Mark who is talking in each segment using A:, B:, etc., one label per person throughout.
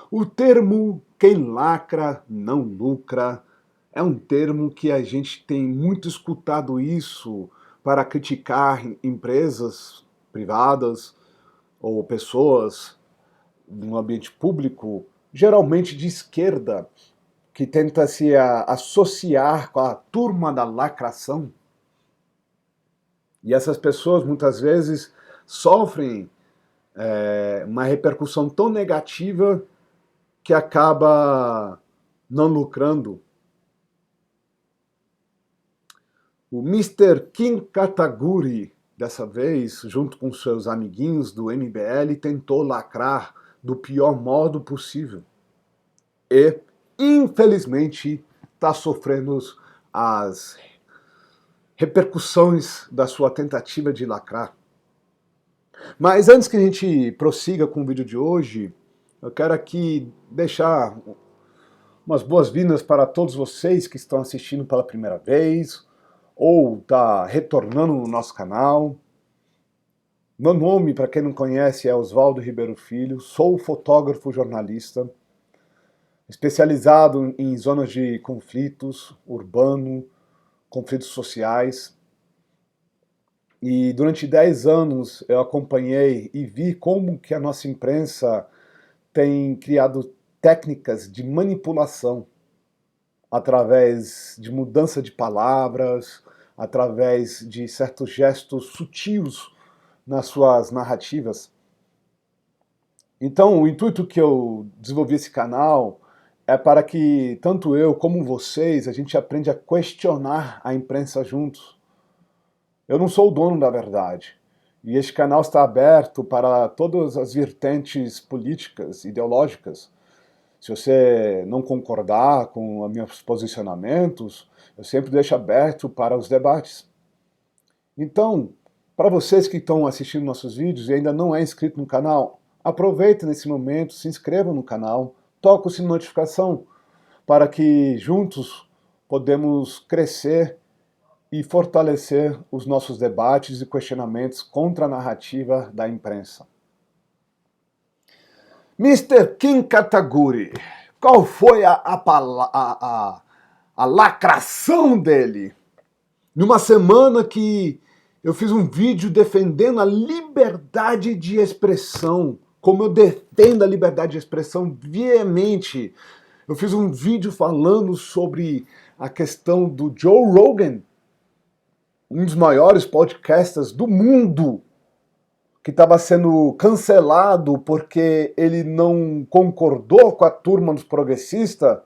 A: O termo "quem lacra não lucra" é um termo que a gente tem muito escutado isso para criticar empresas privadas ou pessoas no ambiente público, geralmente de esquerda, que tenta se associar com a turma da lacração. E essas pessoas muitas vezes sofrem uma repercussão tão negativa que acaba não lucrando. O Mr. Kim Kataguiri, dessa vez, junto com seus amiguinhos do MBL, tentou lacrar do pior modo possível. E, infelizmente, está sofrendo as repercussões da sua tentativa de lacrar. Mas antes que a gente prossiga com o vídeo de hoje, eu quero aqui deixar umas boas-vindas para todos vocês que estão assistindo pela primeira vez ou está retornando no nosso canal. Meu nome, para quem não conhece, é Oswaldo Ribeiro Filho, sou fotógrafo jornalista, especializado em zonas de conflitos urbano, conflitos sociais. E durante 10 anos eu acompanhei e vi como que a nossa imprensa tem criado técnicas de manipulação através de mudança de palavras, através de certos gestos sutis nas suas narrativas. Então, o intuito que eu desenvolvi esse canal é para que tanto eu como vocês, a gente aprenda a questionar a imprensa juntos. Eu não sou o dono da verdade. E este canal está aberto para todas as vertentes políticas, ideológicas. Se você não concordar com os meus posicionamentos, eu sempre deixo aberto para os debates. Então, para vocês que estão assistindo nossos vídeos e ainda não é inscrito no canal, aproveita nesse momento, se inscreva no canal, toque o sininho de notificação, para que juntos podemos crescer e fortalecer os nossos debates e questionamentos contra a narrativa da imprensa. Mr. Kim Kataguiri, qual foi a lacração dele? Numa semana que eu fiz um vídeo defendendo a liberdade de expressão, como eu defendo a liberdade de expressão veemente. Eu fiz um vídeo falando sobre a questão do Joe Rogan, um dos maiores podcasters do mundo, que estava sendo cancelado porque ele não concordou com a turma dos progressistas.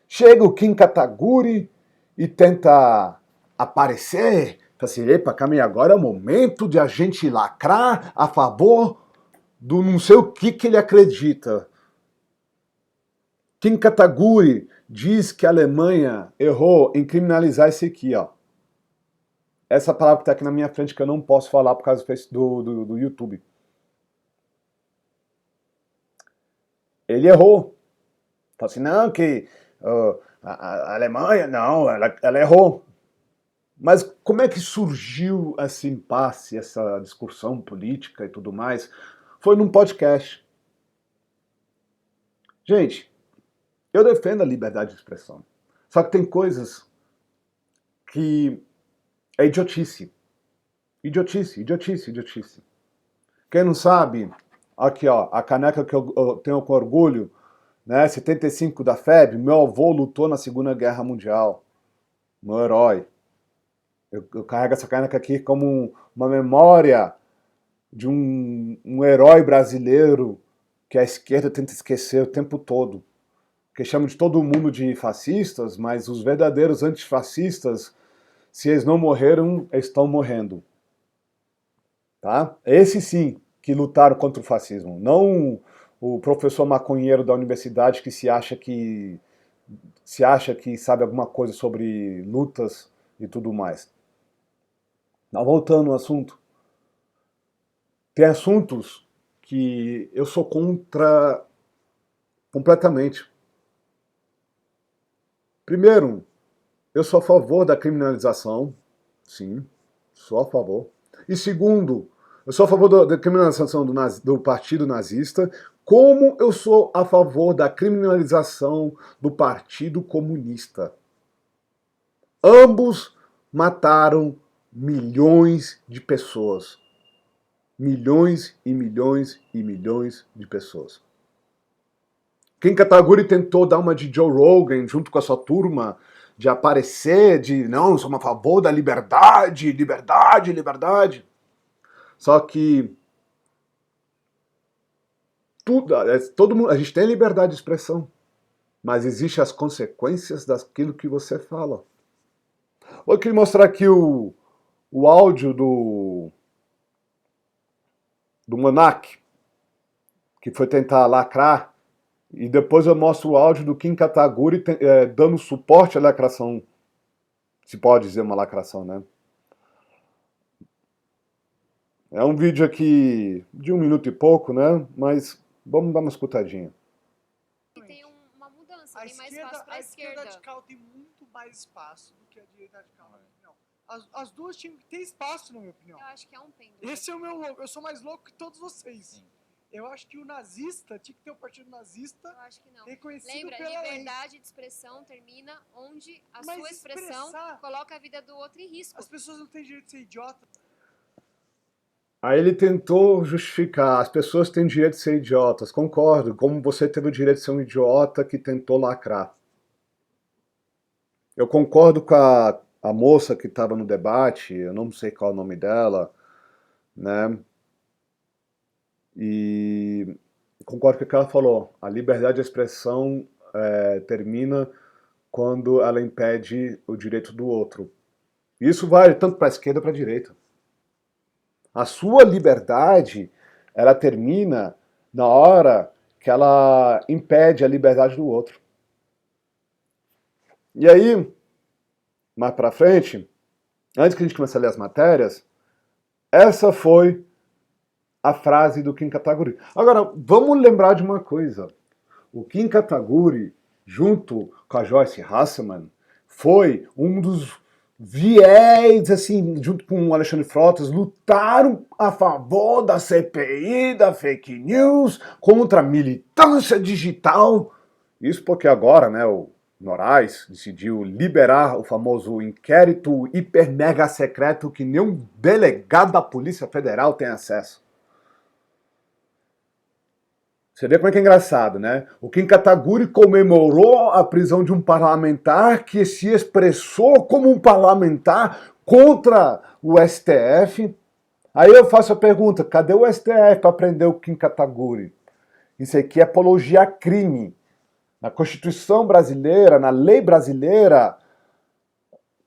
A: Chega o Kim Kataguiri e tenta aparecer, fala assim, epa, Camille, agora é o momento de a gente lacrar a favor do não sei o que ele acredita. Kim Kataguiri diz que a Alemanha errou em criminalizar esse aqui, ó. Essa palavra que está aqui na minha frente que eu não posso falar por causa do YouTube. Ele errou. Fala assim, não, que a Alemanha, não, ela errou. Mas como é que surgiu esse impasse, essa discussão política e tudo mais? Foi num podcast. Gente, eu defendo a liberdade de expressão. Só que tem coisas que é idiotice. Idiotice, idiotice, idiotice. Quem não sabe, aqui ó, a caneca que eu tenho com orgulho, né, 75 da FEB, meu avô lutou na Segunda Guerra Mundial. Meu herói. Eu carrego essa caneca aqui como uma memória de um herói brasileiro que a esquerda tenta esquecer o tempo todo. Que chama de todo mundo de fascistas, mas os verdadeiros antifascistas, se eles não morreram, eles estão morrendo. Tá? Esse sim que lutaram contra o fascismo, não o professor maconheiro da universidade que se acha que sabe alguma coisa sobre lutas e tudo mais. Mas voltando ao assunto, tem assuntos que eu sou contra completamente. Primeiro, eu sou a favor da criminalização, sim, sou a favor. E segundo, eu sou a favor da criminalização do partido nazista, como eu sou a favor da criminalização do Partido Comunista. Ambos mataram milhões de pessoas. Milhões e milhões e milhões de pessoas. Kim Kataguiri tentou dar uma de Joe Rogan junto com a sua turma, de aparecer, de não, somos a favor da liberdade, liberdade, liberdade. Só que todo mundo, a gente tem liberdade de expressão, mas existem as consequências daquilo que você fala. Eu queria mostrar aqui o áudio do Monark, que foi tentar lacrar, e depois eu mostro o áudio do Kim Kataguiri dando suporte à lacração, se pode dizer uma lacração, né? É um vídeo aqui de 1 minuto e pouco, né? Mas vamos dar uma escutadinha.
B: Tem uma mudança, tem mais espaço para a esquerda.
C: Radical tem muito mais espaço do que a direita radical, na minha opinião. As duas tinham que ter espaço, na minha opinião.
B: Eu acho que é um pêndulo.
C: Esse é o meu louco. Eu sou mais louco que todos vocês. Sim. Eu acho que o nazista tinha que ter o partido nazista.
B: Eu acho que não.
C: Reconhecido
B: Lembra,
C: pela
B: liberdade
C: lei.
B: de expressão termina onde a
C: Mas
B: sua expressão coloca a vida do outro em risco.
C: As pessoas não têm direito de ser idiota.
A: Aí ele tentou justificar, as pessoas têm direito de ser idiotas, concordo, como você teve o direito de ser um idiota que tentou lacrar. Eu concordo com a moça que estava no debate, eu não sei qual é o nome dela, né? E concordo com o que ela falou, a liberdade de expressão termina quando ela impede o direito do outro. Isso vale tanto para a esquerda como para a direita. A sua liberdade, ela termina na hora que ela impede a liberdade do outro. E aí, mais pra frente, antes que a gente comece a ler as matérias, essa foi a frase do Kim Kataguiri. Agora, vamos lembrar de uma coisa. O Kim Kataguiri, junto com a Joyce Hasselman, foi um dos viés, assim, junto com o Alexandre Frotas, lutaram a favor da CPI, da fake news, contra a militância digital. Isso porque agora, né, o Moraes decidiu liberar o famoso inquérito hiper mega secreto que nenhum delegado da Polícia Federal tem acesso. Você vê como é que é engraçado, né? O Kim Kataguiri comemorou a prisão de um parlamentar que se expressou como um parlamentar contra o STF. Aí eu faço a pergunta, cadê o STF para prender o Kim Kataguiri? Isso aqui é apologia a crime. Na Constituição brasileira, na lei brasileira,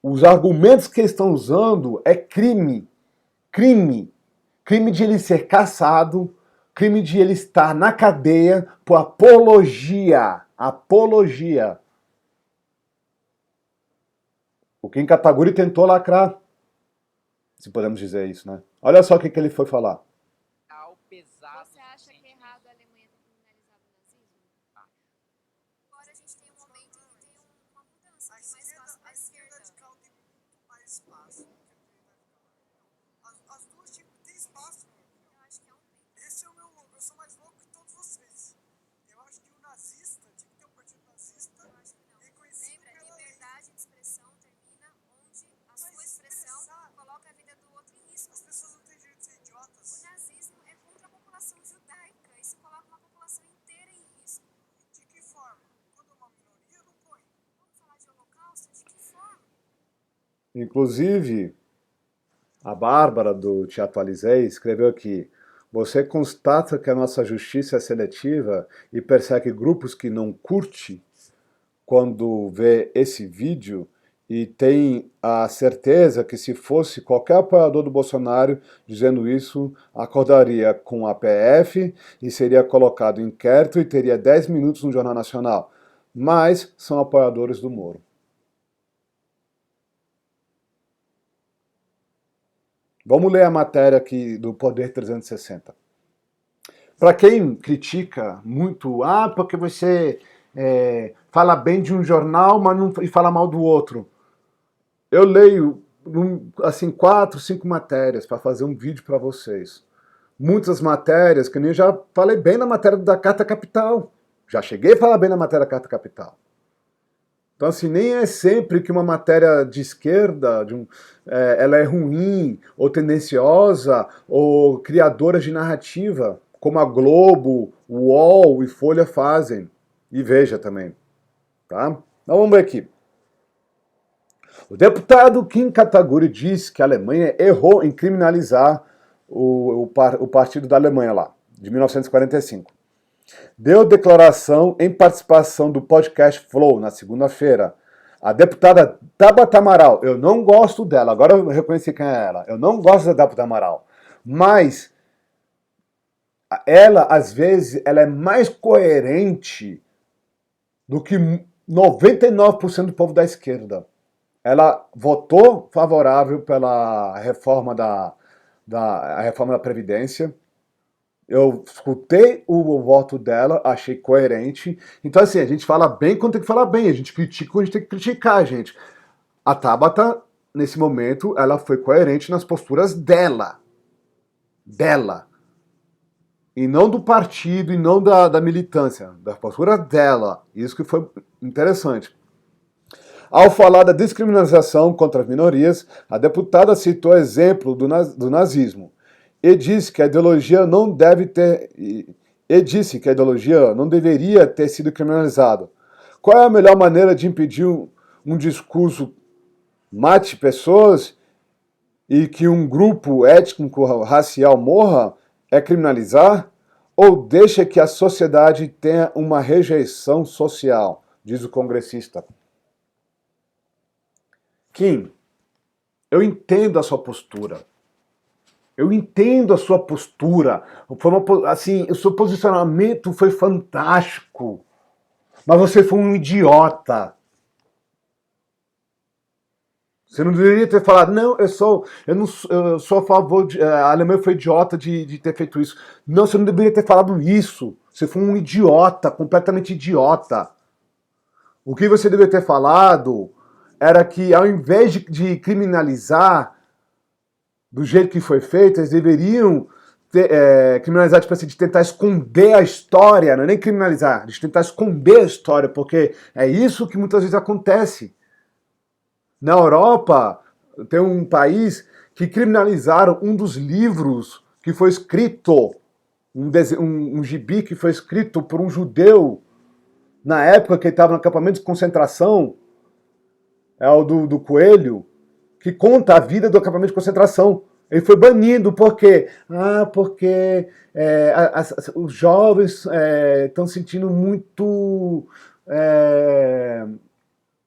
A: os argumentos que eles estão usando é crime. Crime. Crime de ele ser caçado, crime de ele estar na cadeia por apologia. Apologia. O Kim Kataguiri tentou lacrar, se podemos dizer isso, né? Olha só o que ele foi falar.
B: Você acha que é errado a Alemanha ter criminalizado o nazismo? Agora a gente tem um momento em que tem uma mudança, tem mais espaço para a esquerda.
C: Radical tem muito mais espaço do que a direita radical. As duas tinham que ter espaço, na minha opinião.
B: Eu acho que é um pêndulo.
C: Esse é o meu louco. Eu sou mais louco que todos vocês. Eu acho que o nazista tinha que ter o partido nazista.
B: Eu acho que não.
C: Reconhecido
B: Lembra,
C: pela lei.
B: liberdade de expressão termina onde a sua expressão coloca a vida do outro em risco.
C: As pessoas não têm direito de ser idiotas.
B: O nazismo é contra a população judaica. Isso coloca uma população inteira em risco.
C: De que forma? Quando é uma minoria, não põe.
B: Vamos falar de holocausto? De que forma?
A: Inclusive, a Bárbara do Te Atualizei escreveu aqui: você constata que a nossa justiça é seletiva e persegue grupos que não curte quando vê esse vídeo e tem a certeza que se fosse qualquer apoiador do Bolsonaro dizendo isso, acordaria com a PF e seria colocado em inquérito e teria 10 minutos no Jornal Nacional. Mas são apoiadores do Moro. Vamos ler a matéria aqui do Poder 360. Para quem critica muito, porque você fala bem de um jornal, mas não, e fala mal do outro. Eu leio assim 4, 5 matérias para fazer um vídeo para vocês. muitas matérias, que nem eu já falei bem na matéria da Carta Capital. Já cheguei a falar bem na matéria da Carta Capital. Então, assim, nem é sempre que uma matéria de esquerda ela é ruim, ou tendenciosa, ou criadora de narrativa, como a Globo, o UOL e Folha fazem. E Veja também. Tá? Então vamos ver aqui. O deputado Kim Kataguiri disse que a Alemanha errou em criminalizar o partido da Alemanha lá, de 1945. Deu declaração em participação do podcast Flow na segunda-feira. A deputada Tabata Amaral, eu não gosto dela, agora eu reconheci quem é ela. Eu não gosto da Tabata Amaral, mas ela, às vezes, ela é mais coerente do que 99% do povo da esquerda. Ela votou favorável pela reforma a reforma da Previdência. Eu escutei o voto dela, achei coerente. Então, assim, a gente fala bem quando tem que falar bem, a gente critica quando a gente tem que criticar, gente. A Tabata, nesse momento, ela foi coerente nas posturas dela. Dela. E não do partido, e não da militância. Da postura dela. Isso que foi interessante. Ao falar da descriminalização contra as minorias, a deputada citou exemplo do nazismo. E disse que a ideologia não deveria ter sido criminalizada. Qual é a melhor maneira de impedir um discurso mate pessoas e que um grupo étnico-racial morra? É criminalizar? Ou deixa que a sociedade tenha uma rejeição social? Diz o congressista. Kim, eu entendo a sua postura. Eu entendo a sua postura. Assim, o seu posicionamento foi fantástico. Mas você foi um idiota. Você não deveria ter falado, não, eu sou a favor de. A Alemanha foi idiota de ter feito isso. Não, você não deveria ter falado isso. Você foi um idiota, completamente idiota. O que você deveria ter falado era que, ao invés de criminalizar do jeito que foi feito, eles deveriam criminalizar, tipo assim, de tentar esconder a história, não é nem criminalizar, de tentar esconder a história, porque é isso que muitas vezes acontece. Na Europa, tem um país que criminalizaram um dos livros que foi escrito, um gibi que foi escrito por um judeu, na época que ele estava no acampamento de concentração, é o do Coelho, que conta a vida do acampamento de concentração. Ele foi banido, por quê? Porque os jovens estão sentindo muito...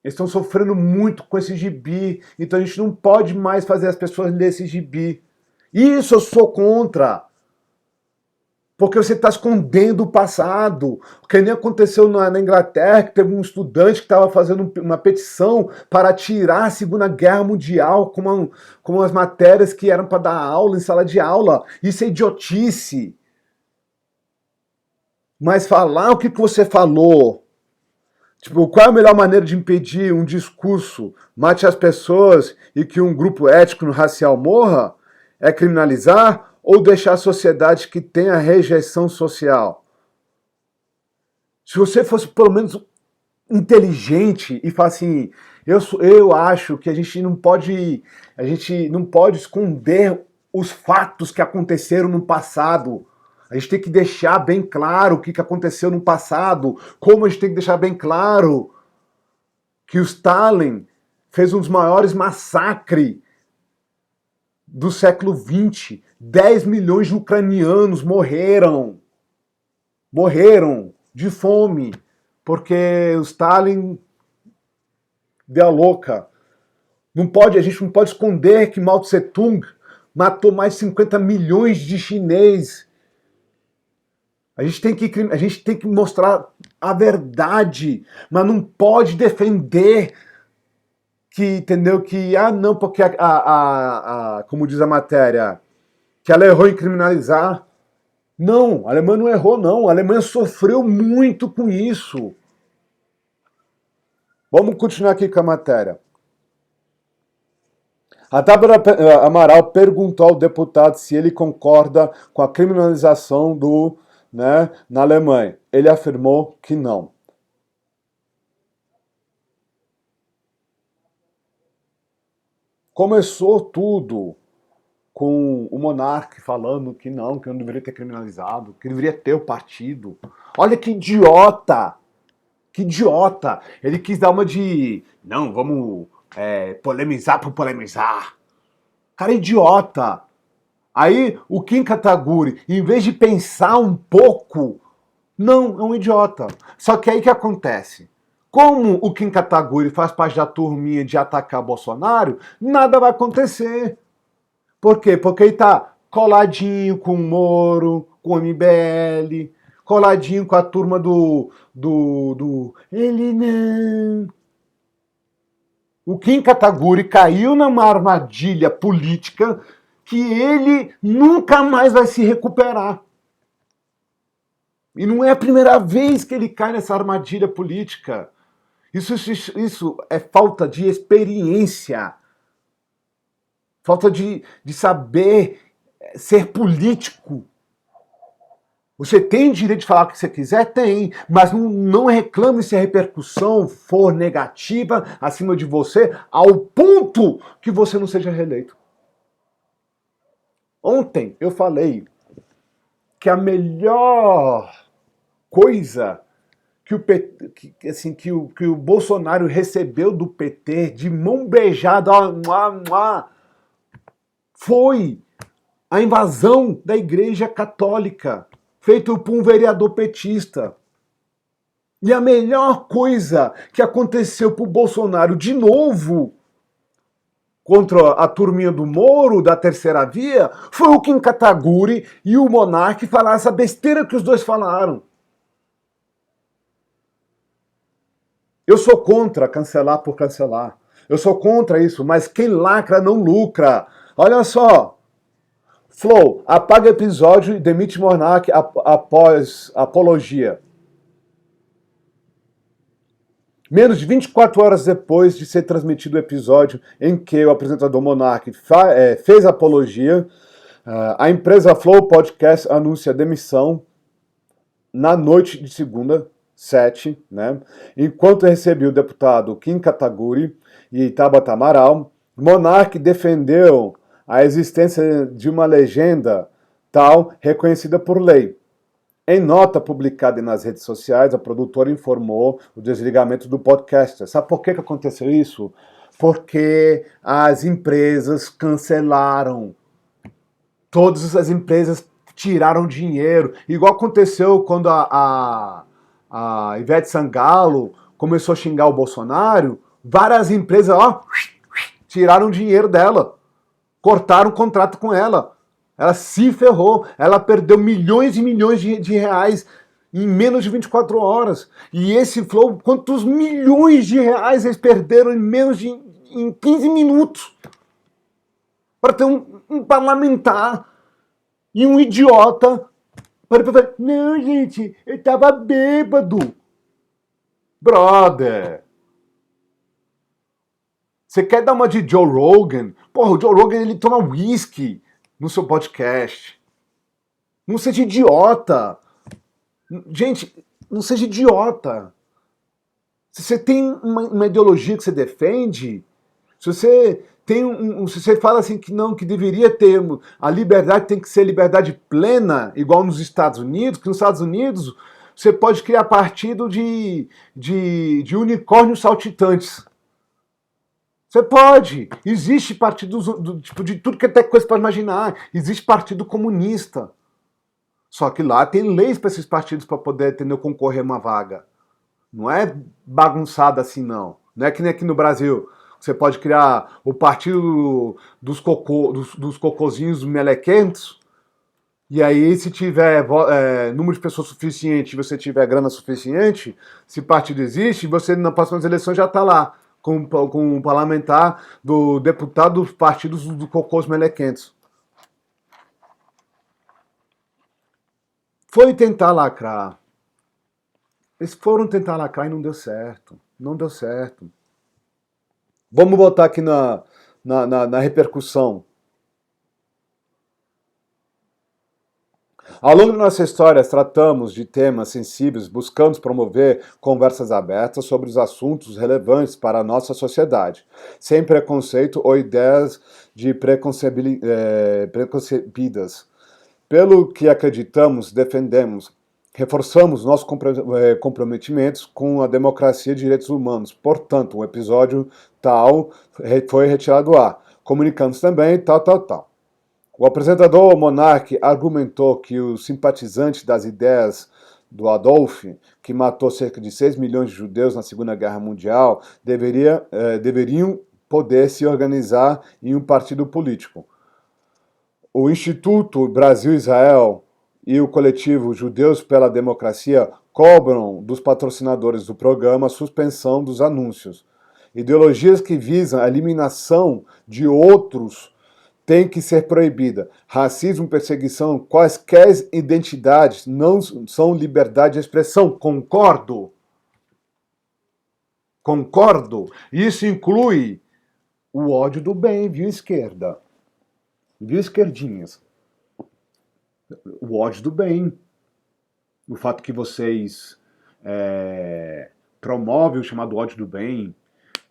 A: eles estão sofrendo muito com esse gibi, então a gente não pode mais fazer as pessoas lerem esse gibi. Isso eu sou contra. Porque você está escondendo o passado. O que nem aconteceu na Inglaterra, que teve um estudante que estava fazendo uma petição para tirar a Segunda Guerra Mundial com as matérias que eram para dar aula em sala de aula. Isso é idiotice. Mas falar o que você falou, tipo, qual é a melhor maneira de impedir um discurso mate as pessoas e que um grupo étnico racial morra? É criminalizar ou deixar a sociedade que tenha rejeição social? Se você fosse pelo menos inteligente e falar assim, eu acho que a gente não pode esconder os fatos que aconteceram no passado. A gente tem que deixar bem claro o que aconteceu no passado, como a gente tem que deixar bem claro que o Stalin fez um dos maiores massacres do século XX. 10 milhões de ucranianos morreram de fome, porque o Stalin deu a louca. A gente não pode esconder que Mao Tse Tung matou mais de 50 milhões de chineses. A gente tem que mostrar a verdade, mas não pode defender que, entendeu? Que, não, porque como diz a matéria, que ela errou em criminalizar. Não, a Alemanha não errou, não. A Alemanha sofreu muito com isso. Vamos continuar aqui com a matéria. A Débora Amaral perguntou ao deputado se ele concorda com a criminalização na Alemanha. Ele afirmou que não. Começou tudo com o monarca falando que não deveria ter criminalizado, que deveria ter o partido. Olha que idiota! Que idiota! Ele quis dar uma de... Não, vamos polemizar por polemizar. Cara idiota! Aí o Kim Kataguiri, em vez de pensar um pouco, não, é um idiota. Só que aí que acontece? Como o Kim Kataguiri faz parte da turminha de atacar Bolsonaro, nada vai acontecer. Por quê? Porque ele tá coladinho com o Moro, com o MBL, coladinho com a turma do ele não. O Kim Kataguiri caiu numa armadilha política que ele nunca mais vai se recuperar. E não é a primeira vez que ele cai nessa armadilha política. Isso é falta de experiência. Falta de saber ser político. Você tem direito de falar o que você quiser? Tem. Mas não reclame se a repercussão for negativa acima de você, ao ponto que você não seja reeleito. Ontem eu falei que a melhor coisa que o Bolsonaro recebeu do PT de mão beijada foi a invasão da Igreja Católica, feito por um vereador petista. E a melhor coisa que aconteceu pro Bolsonaro de novo contra a turminha do Moro, da terceira via, foi o Kim Kataguiri e o Monark falar essa besteira que os dois falaram. Eu sou contra cancelar por cancelar. Eu sou contra isso, mas quem lacra não lucra. Olha só. Flow, apaga episódio e demite Monark após apologia. Menos de 24 horas depois de ser transmitido o episódio em que o apresentador Monark fez apologia, a empresa Flow Podcast anuncia a demissão na noite de segunda, 7, né? Enquanto recebeu o deputado Kim Kataguiri e Tabata Amaral, Monark defendeu a existência de uma legenda tal reconhecida por lei. Em nota publicada nas redes sociais, a produtora informou o desligamento do podcast. Sabe por que aconteceu isso? Porque as empresas cancelaram. Todas as empresas tiraram dinheiro. Igual aconteceu quando a Ivete Sangalo começou a xingar o Bolsonaro, várias empresas tiraram dinheiro dela. Cortaram o contrato com ela. Ela se ferrou. Ela perdeu milhões e milhões de reais em menos de 24 horas. E esse Flow, quantos milhões de reais eles perderam em 15 minutos? Para ter um parlamentar e um idiota para falar, não, gente, eu tava bêbado. Brother. Você quer dar uma de Joe Rogan? Porra, o Joe Rogan, ele toma whisky no seu podcast. Não seja idiota. Gente, não seja idiota. Se você tem uma ideologia que você defende, se você tem se você fala assim que não, que deveria ter a liberdade, tem que ser liberdade plena, igual nos Estados Unidos, que nos Estados Unidos você pode criar partido de unicórnios saltitantes. Você pode. Existe partidos tipo, de tudo que até coisa para imaginar. Existe partido comunista. Só que lá tem leis para esses partidos para poder, entendeu, concorrer a uma vaga. Não é bagunçado assim, não. Não é que nem aqui no Brasil. Você pode criar o partido dos cocôzinhos melequentos, e aí se tiver número de pessoas suficiente, você tiver grana suficiente, se partido existe, você nas próximas eleições já está lá, com um parlamentar do deputado dos partidos do cocôs melequentos. Foi tentar lacrar. Eles foram tentar lacrar e não deu certo. Não deu certo. Vamos botar aqui na repercussão. Ao longo de nossa história, tratamos de temas sensíveis, buscando promover conversas abertas sobre os assuntos relevantes para a nossa sociedade, sem preconceito ou ideias de preconcebidas. Pelo que acreditamos, defendemos, reforçamos nossos comprometimentos com a democracia e direitos humanos. Portanto, um episódio tal foi retirado do ar. Comunicamos também, tal. O apresentador Monark argumentou que os simpatizantes das ideias do Adolf, que matou cerca de 6 milhões de judeus na Segunda Guerra Mundial, deveriam poder se organizar em um partido político. O Instituto Brasil-Israel e o coletivo Judeus pela Democracia cobram dos patrocinadores do programa a suspensão dos anúncios. Ideologias que visam a eliminação de outros tem que ser proibida. Racismo, perseguição, quaisquer identidades não são liberdade de expressão. Concordo. Isso inclui o ódio do bem, viu, esquerda? Viu, esquerdinhas? O ódio do bem. O fato que vocês promovem o chamado ódio do bem,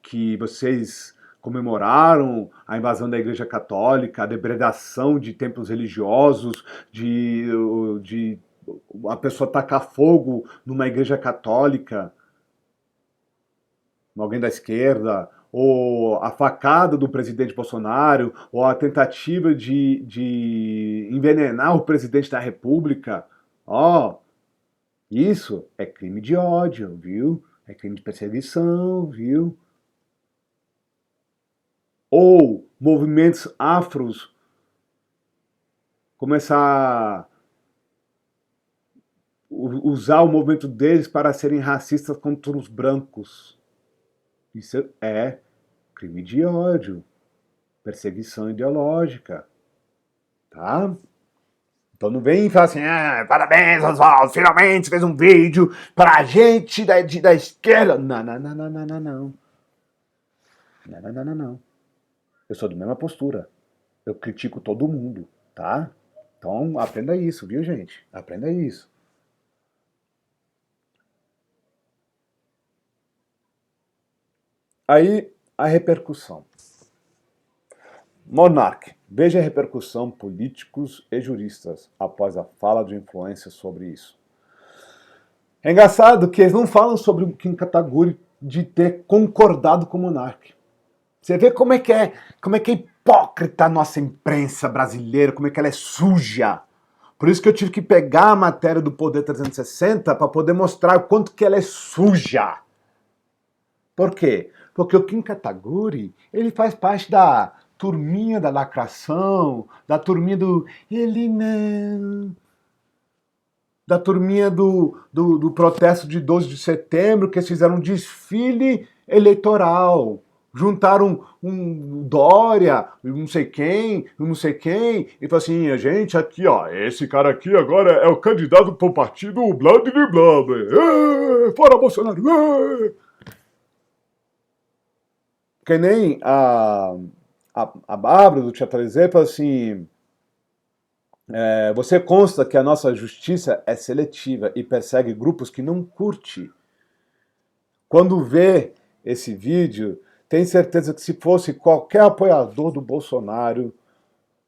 A: que vocês comemoraram a invasão da Igreja Católica, a depredação de templos religiosos, de a pessoa tacar fogo numa igreja católica, alguém da esquerda, ou a facada do presidente Bolsonaro, ou a tentativa de envenenar o presidente da República. Isso é crime de ódio, viu? É crime de perseguição, viu? Ou movimentos afros começar a usar o movimento deles para serem racistas contra os brancos. Isso é crime de ódio, perseguição ideológica, tá? Então não vem e fala assim, parabéns, Oswaldo, finalmente fez um vídeo pra gente da esquerda. Não. Eu sou da mesma postura. Eu critico todo mundo, tá? Então aprenda isso, viu, gente? Aprenda isso. Aí, a repercussão. Monark, veja a repercussão políticos e juristas após a fala de influência sobre isso. É engraçado que eles não falam sobre o Kim Kataguiri de ter concordado com o Monark. Você vê como é que é hipócrita a nossa imprensa brasileira, como é que ela é suja. Por isso que eu tive que pegar a matéria do Poder 360 para poder mostrar o quanto que ela é suja. Por quê? Porque o Kim Kataguiri, ele faz parte da turminha da lacração, da turminha do ele não, da turminha do protesto de 12 de setembro, que eles fizeram um desfile eleitoral. Juntaram um Dória, não sei quem, e falou assim, a gente aqui, esse cara aqui agora é o candidato pro partido blá blá blá, fora Bolsonaro. Que nem a Bárbara do Teatralizé falou assim, você consta que a nossa justiça é seletiva e persegue grupos que não curte. Quando vê esse vídeo, tem certeza que se fosse qualquer apoiador do Bolsonaro,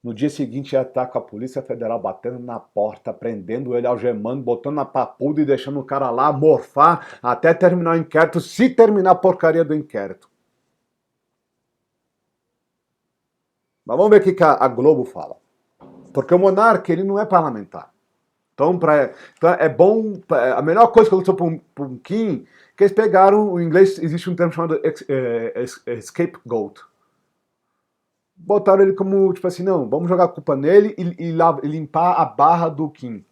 A: no dia seguinte ia estar com a Polícia Federal batendo na porta, prendendo ele, algemando, botando na papuda e deixando o cara lá morfar até terminar o inquérito, se terminar a porcaria do inquérito. Mas vamos ver o que a Globo fala. Porque o Monark, ele não é parlamentar. Então é bom, a melhor coisa que aconteceu para um Kim, que eles pegaram, em inglês existe um termo chamado scapegoat. Botaram ele como, tipo assim, não, vamos jogar a culpa nele e limpar a barra do Kim.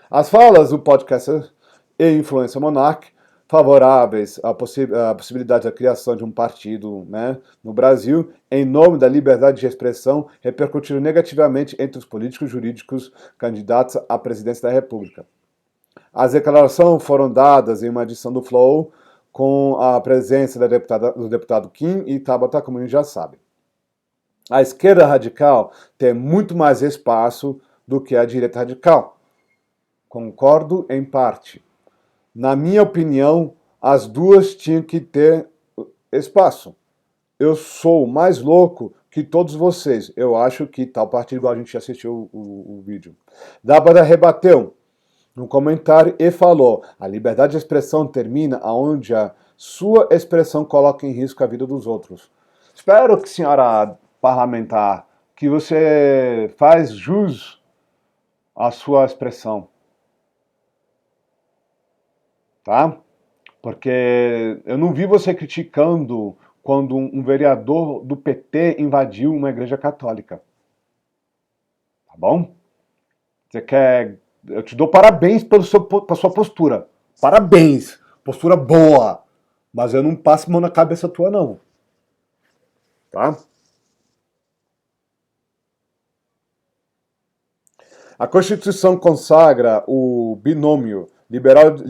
A: As falas do podcaster e influencer Monark, favoráveis à possibilidade da criação de um partido, né, no Brasil, em nome da liberdade de expressão, repercutiram negativamente entre os políticos jurídicos candidatos à presidência da República. As declarações foram dadas em uma edição do Flow com a presença do deputado Kim e Tabata, como a gente já sabe. A esquerda radical tem muito mais espaço do que a direita radical. Concordo em parte. Na minha opinião, as duas tinham que ter espaço. Eu sou mais louco que todos vocês. Eu acho que tal partido, igual a gente assistiu o vídeo. Tabata rebateu no comentário e falou: a liberdade de expressão termina onde a sua expressão coloca em risco a vida dos outros. Espero que, senhora parlamentar, que você faz jus à sua expressão. Tá? Porque eu não vi você criticando quando um vereador do PT invadiu uma igreja católica. Tá bom? Você quer... Eu te dou parabéns pela sua postura. Parabéns! Postura boa! Mas eu não passo mão na cabeça tua, não. Tá? A Constituição consagra o binômio liberdade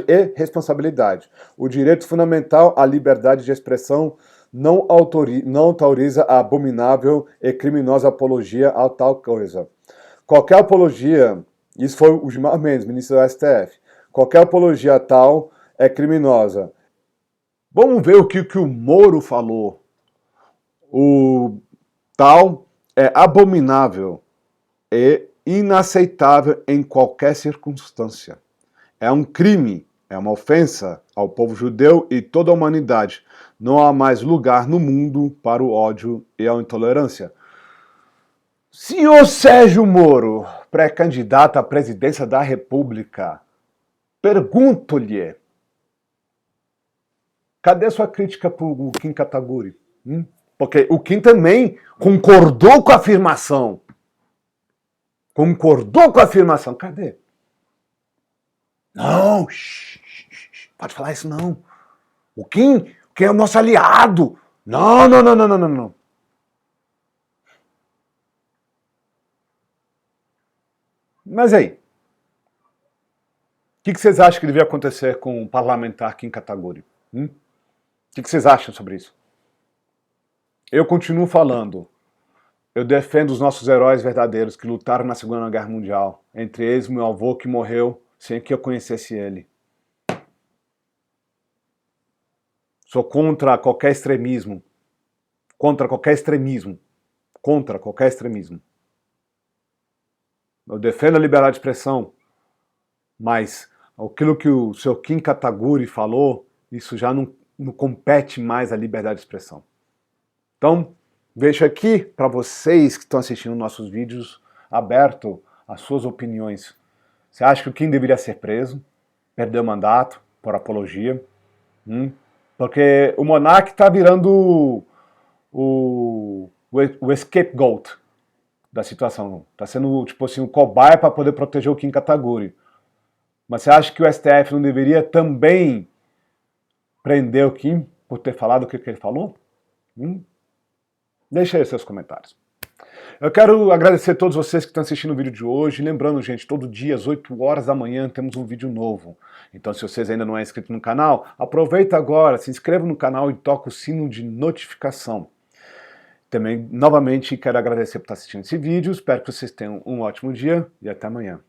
A: e responsabilidade. O direito fundamental à liberdade de expressão não autoriza a abominável e criminosa apologia a tal coisa. Qualquer apologia, isso foi o Gilmar Mendes, ministro do STF, qualquer apologia a tal é criminosa. Vamos ver o que o Moro falou. O tal é abominável e inaceitável em qualquer circunstância. É um crime, é uma ofensa ao povo judeu e toda a humanidade. Não há mais lugar no mundo para o ódio e a intolerância. Senhor Sérgio Moro, pré-candidato à presidência da República, pergunto-lhe, cadê sua crítica para o Kim Kataguiri? Porque o Kim também concordou com a afirmação. Concordou com a afirmação. Cadê? Não, pode falar isso não. O Kim é o nosso aliado. Não. Mas aí, o que vocês acham que devia acontecer com o parlamentar Kim Kataguiri? O que vocês acham sobre isso? Eu continuo falando. Eu defendo os nossos heróis verdadeiros que lutaram na Segunda Guerra Mundial. Entre eles, meu avô que morreu sem que eu conhecesse ele. Sou contra qualquer extremismo. Contra qualquer extremismo. Eu defendo a liberdade de expressão, mas aquilo que o seu Kim Kataguiri falou, isso já não compete mais à liberdade de expressão. Então, deixo aqui para vocês que estão assistindo nossos vídeos aberto as suas opiniões. Você acha que o Kim deveria ser preso, perder o mandato por apologia? Porque o monarca está virando o scapegoat da situação. Está sendo tipo assim, o cobaia para poder proteger o Kim Kataguiri. Mas você acha que o STF não deveria também prender o Kim por ter falado o que ele falou? Deixa aí seus comentários. Eu quero agradecer a todos vocês que estão assistindo o vídeo de hoje. Lembrando, gente, todo dia às 8 horas da manhã temos um vídeo novo. Então, se vocês ainda não é inscrito no canal, aproveita agora, se inscreva no canal e toca o sino de notificação. Também, novamente, quero agradecer por estar assistindo esse vídeo. Espero que vocês tenham um ótimo dia e até amanhã.